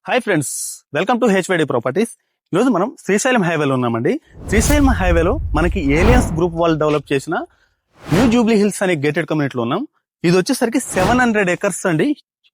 Hi friends, welcome to HYD properties. ఈరోజు మనం శ్రీశైలం హైవేలో ఉన్నామండి. శ్రీశైలం హైవేలో మనకి ఏలియన్స్ గ్రూప్ వాళ్ళు డెవలప్ చేసిన న్యూ జూబ్లీ హిల్స్ అనే గేటెడ్ కమ్యూనిటీలో ఉన్నాం. ఇది వచ్చేసరికి 700 acres అండి.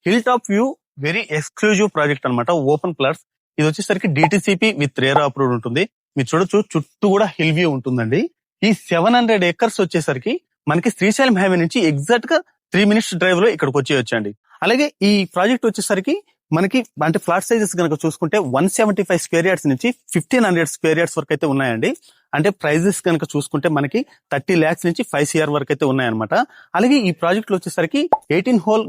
Hill top view, very exclusive project అన్నమాట. Open plots. ఇది వచ్చేసరికి డిటిసిపి విత్ రేరా అప్రూవ్డ్ ఉంటుంది. మీరు చూడొచ్చు, చుట్టూ కూడా హిల్ వ్యూ ఉంటుందండి. ఈ 700 acres వచ్చేసరికి మనకి శ్రీశైలం హైవే నుంచి ఎగ్జాక్ట్ గా 3 minutes డ్రైవ్ లో ఇక్కడికి వచ్చేయొచ్చండి. అలాగే ఈ ప్రాజెక్ట్ వచ్చేసరికి మనకి అంటే ఫ్లాట్ సైజెస్ కనుక చూసుకుంటే 175 square yards నుంచి 1500 square yards వరకు అయితే ఉన్నాయండి. అంటే ప్రైజెస్ కనుక చూసుకుంటే మనకి 30 lakhs నుంచి 5 crore వరకు అయితే ఉన్నాయన్నమాట. అలాగే ఈ ప్రాజెక్ట్ లో వచ్చేసరికి 18 hole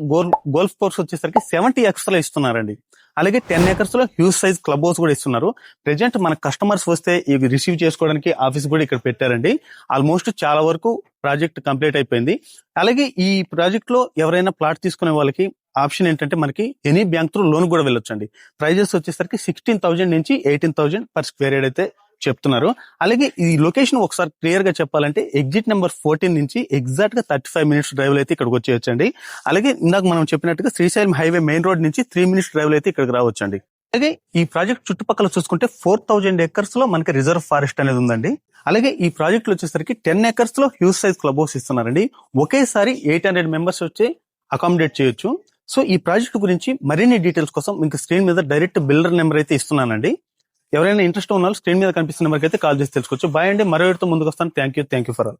గోల్ఫ్ కోర్స్ వచ్చేసరికి 70 acres లో ఇస్తున్నారండి. అలాగే 10 acres లో హ్యూజ్ సైజ్ క్లబ్ హౌస్ కూడా ఇస్తున్నారు. ప్రెజెంట్ మన కస్టమర్స్ వస్తే ఇవి రిసీవ్ చేసుకోవడానికి ఆఫీస్ కూడా ఇక్కడ పెట్టారండి. ఆల్మోస్ట్ చాలా వరకు ప్రాజెక్ట్ కంప్లీట్ అయిపోయింది. అలాగే ఈ ప్రాజెక్ట్ లో ఎవరైనా ప్లాట్ తీసుకునే వాళ్ళకి ఆప్షన్ ఏంటంటే మనకి ఎనీ బ్యాంక్ త్రూ లోన్ కూడా వెళ్ళొచ్చండి. ప్రైజెస్ వచ్చేసరికి 16,000 నుంచి 18,000 per square yard అయితే చెప్తున్నారు. అలాగే ఈ లొకేషన్ ఒకసారి క్లియర్ గా చెప్పాలంటే ఎగ్జిట్ నెంబర్ 14 నుంచి ఎగ్జాక్ట్ గా 35 minutes డ్రైవ్ అయితే ఇక్కడికి వచ్చేయచ్చండి. అలాగే ఇందాక మనం చెప్పినట్టుగా శ్రీశైలం హైవే మెయిన్ రోడ్ నుంచి 3 minutes డ్రైవ్ అయితే ఇక్కడికి రావచ్చండి. అలాగే ఈ ప్రాజెక్ట్ చుట్టుపక్కల చూసుకుంటే 4,000 acres లో మనకి రిజర్వ్ ఫారెస్ట్ అనేది ఉందండి. అలాగే ఈ ప్రాజెక్ట్ లో వచ్చేసరికి 10 acres లో హ్యూజ్ సైజ్ క్లబ్ హౌస్ ఇస్తున్నారండి. ఒకేసారి 800 members వచ్చి అకామిడేట్ చేయొచ్చు. సో ఈ ప్రాజెక్ట్ గురించి మరిన్ని డీటెయిల్స్ కోసం మీకు స్క్రీన్ మీద డైరెక్ట్ బిల్డర్ నెంబర్ అయితే ఇస్తున్నానండి. ఎవరైనా ఇంట్రెస్ట్ ఉన్న వాళ్ళు స్క్రీన్ మీద కనిపిస్తున్న నెంబర్కి అయితే కాల్ చేసి తెలుసుకోవచ్చు. బాయ్ అండి, మరో ముందుకు వస్తాను. Thank you for all.